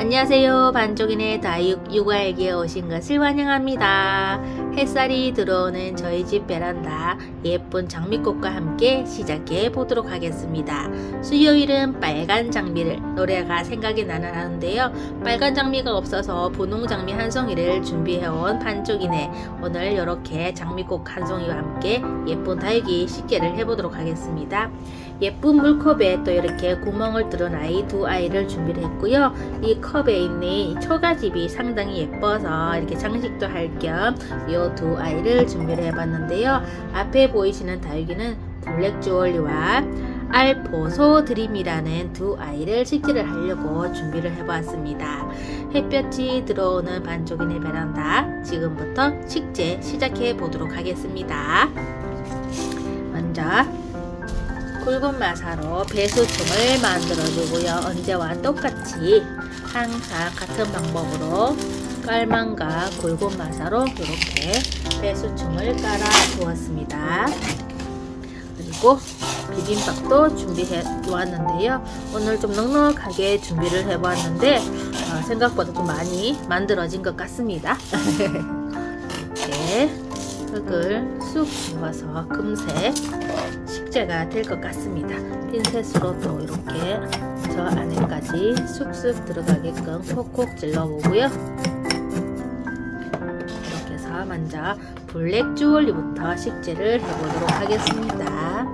안녕하세요. 반쪽인의 다육 육아에게 오신 것을 환영합니다. 햇살이 들어오는 저희 집 베란다 예쁜 장미꽃과 함께 시작해 보도록 하겠습니다. 수요일은 빨간 장미를 노래가 생각이 나는데요. 빨간 장미가 없어서 분홍 장미 한 송이를 준비해온 반쪽이네. 오늘 이렇게 장미꽃 한 송이와 함께 예쁜 다육이 식재를 해보도록 하겠습니다. 예쁜 물컵에 또 이렇게 구멍을 뚫은 아이 두 아이를 준비를 했고요. 이 컵에 있는 이 초가집이 상당히 예뻐서 이렇게 장식도 할 겸 이 두 아이를 준비를 해봤는데요. 앞에 보이시는 다육이는 블랙 주얼리와 알포소 드림이라는 두 아이를 식재를 하려고 준비를 해보았습니다. 햇볕이 들어오는 반쪽인의 베란다, 지금부터 식재 시작해 보도록 하겠습니다. 먼저 굵은 마사로 배수층을 만들어 주고요. 언제와 똑같이 항상 같은 방법으로 깔망과 굵은 마사로 이렇게 배수층을 깔아 두었습니다. 그리고 비빔밥도 준비해 놓았는데요. 오늘 좀 넉넉하게 준비를 해 보았는데 생각보다 좀 많이 만들어진 것 같습니다. 이렇게 흙을 쑥 집어서 금세 식재가 될 것 같습니다. 핀셋으로 또 이렇게 저 안에까지 쑥쑥 들어가게끔 콕콕 찔러 보고요. 이렇게 해서 먼저 블랙 주얼리부터 식재를 해보도록 하겠습니다.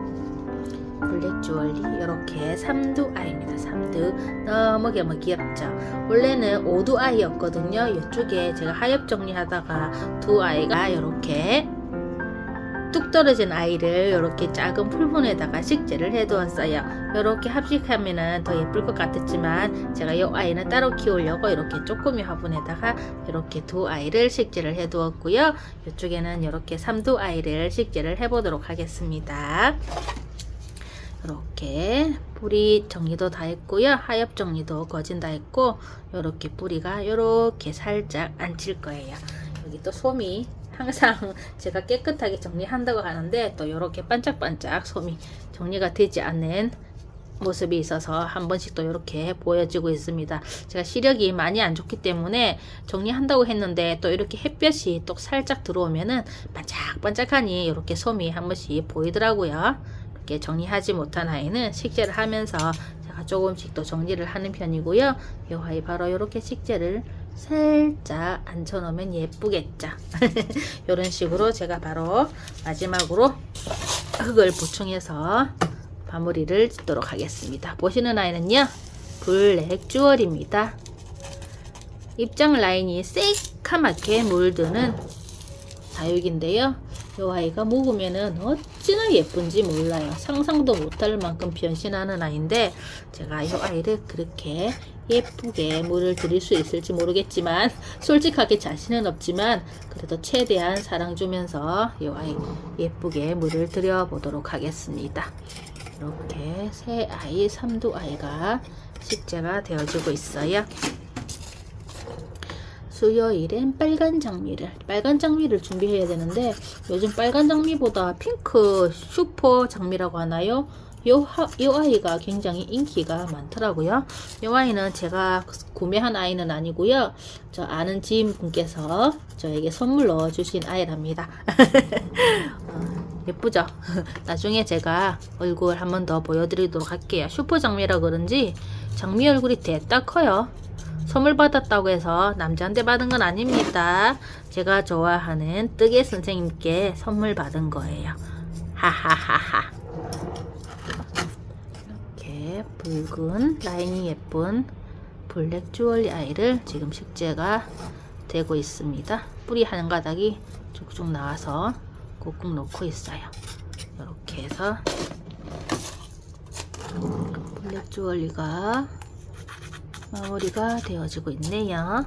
블랙 주얼리 이렇게 3두아이입니다. 3두 너무 귀엽죠. 원래는 5두아이였거든요. 이쪽에 제가 하엽 정리하다가 두 아이가 이렇게 뚝 떨어진 아이를 이렇게 작은 풀분에다가 식재를 해두었어요. 이렇게 합식하면 더 예쁠 것 같았지만 제가 이 아이는 따로 키우려고 이렇게 쪼꼬미 화분에다가 이렇게 두 아이를 식재를 해두었고요. 이쪽에는 이렇게 3두 아이를 식재를 해보도록 하겠습니다. 이렇게 뿌리 정리도 다 했고요. 하엽 정리도 거진 다 했고 이렇게 뿌리가 이렇게 살짝 앉힐 거예요. 여기 또 솜이 항상 제가 깨끗하게 정리한다고 하는데 또 이렇게 반짝반짝 솜이 정리가 되지 않는 모습이 있어서 한 번씩 또 이렇게 보여지고 있습니다. 제가 시력이 많이 안 좋기 때문에 정리한다고 했는데 또 이렇게 햇볕이 또 살짝 들어오면은 반짝반짝하니 이렇게 솜이 한 번씩 보이더라고요. 이렇게 정리하지 못한 아이는 식재를 하면서 제가 조금씩 또 정리를 하는 편이고요. 이 아이 바로 이렇게 식재를 살짝 앉혀놓으면 예쁘겠죠. 이런 식으로 제가 바로 마지막으로 흙을 보충해서 마무리를 짓도록 하겠습니다. 보시는 아이는요, 블랙 주얼입니다. 입장 라인이 새카맣게 물드는 다육인데요. 이 아이가 묵으면은 어찌나 예쁜지 몰라요. 상상도 못할 만큼 변신하는 아이인데 제가 이 아이를 그렇게 예쁘게 물을 드릴 수 있을지 모르겠지만 솔직하게 자신은 없지만 그래도 최대한 사랑 주면서 이 아이 예쁘게 물을 드려 보도록 하겠습니다. 이렇게 새 아이 3두 아이가 식재가 되어지고 있어요. 수요일엔 빨간 장미를 준비해야 되는데 요즘 빨간 장미보다 핑크 슈퍼 장미라고 하나요? 요 아이가 굉장히 인기가 많더라고요. 요 아이는 제가 구매한 아이는 아니고요. 저 아는 지인분께서 저에게 선물로 주신 아이랍니다. 예쁘죠? 나중에 제가 얼굴 한 번 더 보여드리도록 할게요. 슈퍼 장미라 그런지 장미 얼굴이 대따 커요. 선물 받았다고 해서 남자한테 받은 건 아닙니다. 제가 좋아하는 뜨개 선생님께 선물 받은 거예요. 하하하하. 이렇게 붉은 라인이 예쁜 블랙 주얼리 아이를 지금 식재가 되고 있습니다. 뿌리 한 가닥이 쭉쭉 나와서 꾹꾹 놓고 있어요. 이렇게 해서 블랙 주얼리가 마무리가 되어지고 있네요.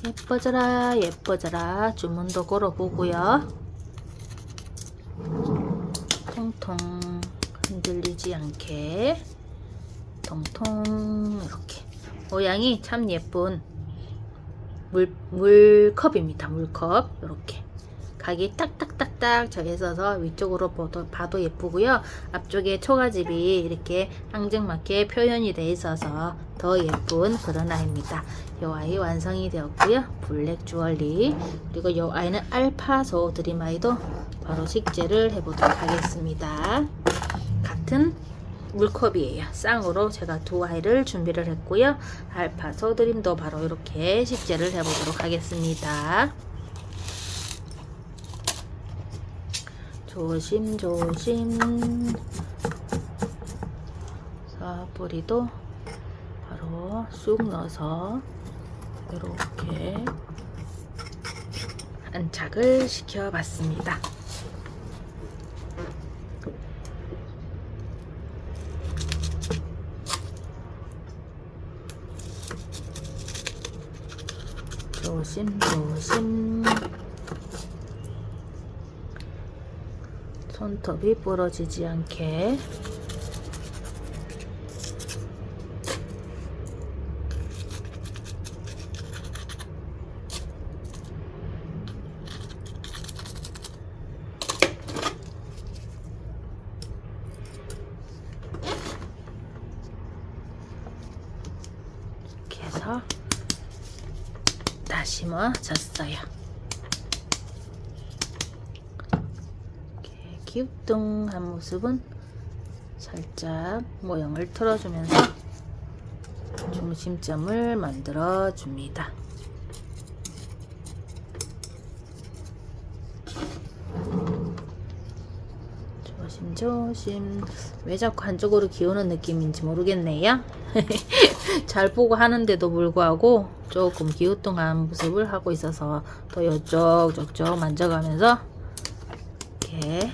예뻐져라 예뻐져라. 주문도 걸어보고요. 통통 흔들리지 않게 통통 이렇게 모양이 참 예쁜 물컵입니다. 물컵 이렇게 각이 딱딱딱딱 딱 져 있어서 위쪽으로 봐도 예쁘고요. 앞쪽에 초가집이 이렇게 앙증맞게 표현이 돼 있어서 더 예쁜 그런 아이입니다. 이 아이 완성이 되었고요. 블랙 주얼리, 그리고 이 아이는 알파소 드림 아이도 바로 식재를 해보도록 하겠습니다. 같은 물컵이에요. 쌍으로 제가 두 아이를 준비를 했고요. 알파소 드림도 바로 이렇게 식재를 해보도록 하겠습니다. 조심조심. 자, 뿌리도 바로 쑥 넣어서 이렇게 안착을 시켜봤습니다. 조심조심. 손톱이 부러지지 않게 이렇게 해서 다시마 졌어요. 이렇게 기우뚱한 모습은 살짝 모형을 틀어주면서 중심점을 만들어 줍니다. 조심조심. 왜 자꾸 한쪽으로 기우는 느낌인지 모르겠네요. 잘 보고 하는데도 불구하고 조금 기우뚱한 모습을 하고 있어서 더 이쪽 저쪽 만져가면서 이렇게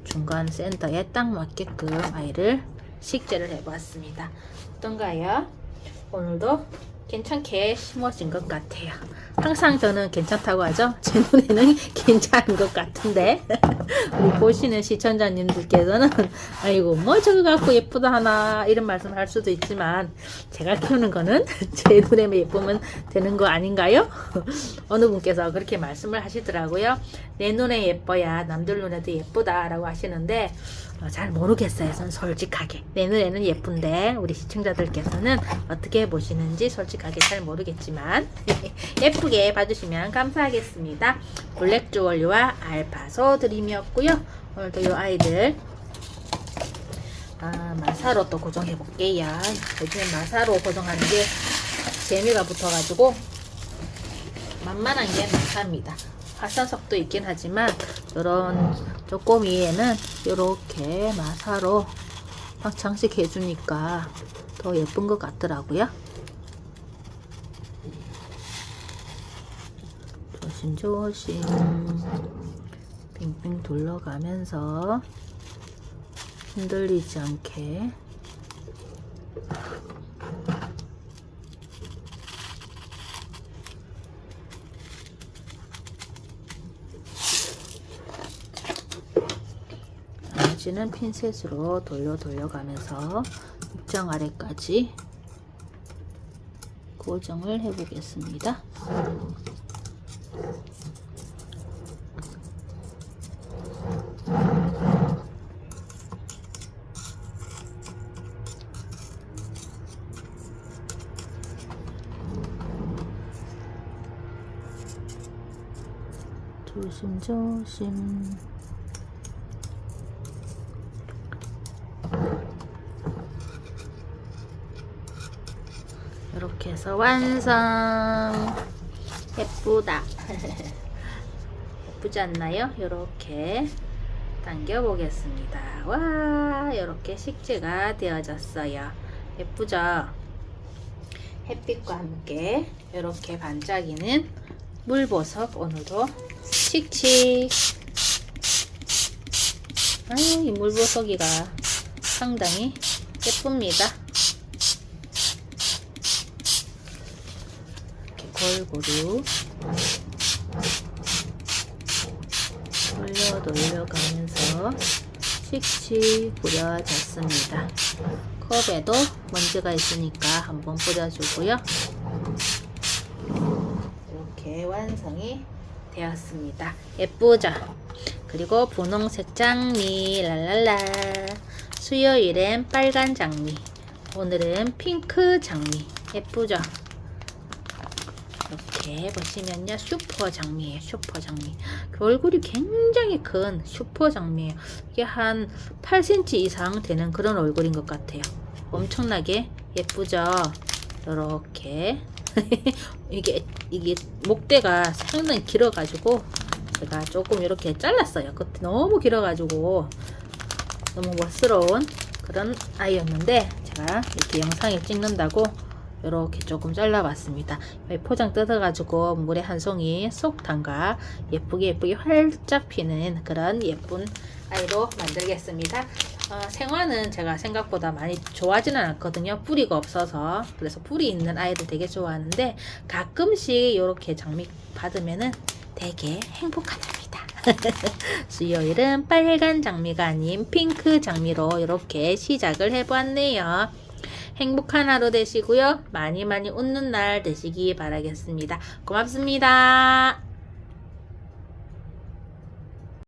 중간 센터에 딱 맞게끔 아이를 식재를 해보았습니다. 어떤가요? 오늘도 괜찮게 심어진 것 같아요. 항상 저는 괜찮다고 하죠. 제 눈에는 괜찮은 것 같은데 우리 보시는 시청자님들께서는 아이고 뭐 저거 갖고 예쁘다 하나 이런 말씀 할 수도 있지만 제가 키우는 거는 제 눈에 예쁘면 되는 거 아닌가요? 어느 분께서 그렇게 말씀을 하시더라고요. 내 눈에 예뻐야 남들 눈에도 예쁘다 라고 하시는데 잘 모르겠어요. 저는 솔직하게 내 눈에는 예쁜데 우리 시청자들께서는 어떻게 보시는지 솔직하게 잘 모르겠지만 예쁘게 봐주시면 감사하겠습니다. 블랙 주얼리와 알파소 드림이었고요. 오늘도 이 아이들 마사로 또 고정해 볼게요. 요즘에 마사로 고정하는 게 재미가 붙어가지고 만만한 게 마사입니다. 화산석도 있긴 하지만 이런 쪼꼬미에는 이렇게 마사로 막 장식해 주니까 더 예쁜 것 같더라고요. 조심조심 빙빙 둘러가면서 흔들리지 않게 나머지는 핀셋으로 돌려가면서 입장 아래까지 고정을 해 보겠습니다. 조심조심. 이렇게 해서 완성. 예쁘다. 예쁘지 않나요? 이렇게 당겨 보겠습니다. 와, 이렇게 식재가 되어졌어요. 예쁘죠? 햇빛과 함께 이렇게 반짝이는 물보석 오늘도 칙칙. 아유, 이 물보석이가 상당히 예쁩니다. 이렇게 골고루 돌려가면서 칙칙 뿌려졌습니다. 컵에도 먼지가 있으니까 한번 뿌려주고요. 이렇게 완성이 되었습니다. 예쁘죠? 그리고 분홍색 장미 랄랄라. 수요일엔 빨간 장미, 오늘은 핑크 장미. 예쁘죠? 이렇게 보시면요, 슈퍼 장미예요. 슈퍼 장미. 그 얼굴이 굉장히 큰 슈퍼 장미예요. 이게 한 8cm 이상 되는 그런 얼굴인 것 같아요. 엄청나게 예쁘죠? 이렇게 이게 목대가 상당히 길어가지고 제가 조금 이렇게 잘랐어요. 끝이 너무 길어가지고 너무 멋스러운 그런 아이였는데 제가 이렇게 영상을 찍는다고 이렇게 조금 잘라봤습니다. 포장 뜯어가지고 물에 한 송이 쏙 담가 예쁘게 활짝 피는 그런 예쁜 아이로 만들겠습니다. 생화는 제가 생각보다 많이 좋아하지는 않거든요. 뿌리가 없어서. 그래서 뿌리 있는 아이들 되게 좋아하는데 가끔씩 이렇게 장미 받으면은 되게 행복하답니다. 수요일은 빨간 장미가 아닌 핑크 장미로 이렇게 시작을 해보았네요. 행복한 하루 되시고요. 많이 웃는 날 되시기 바라겠습니다. 고맙습니다.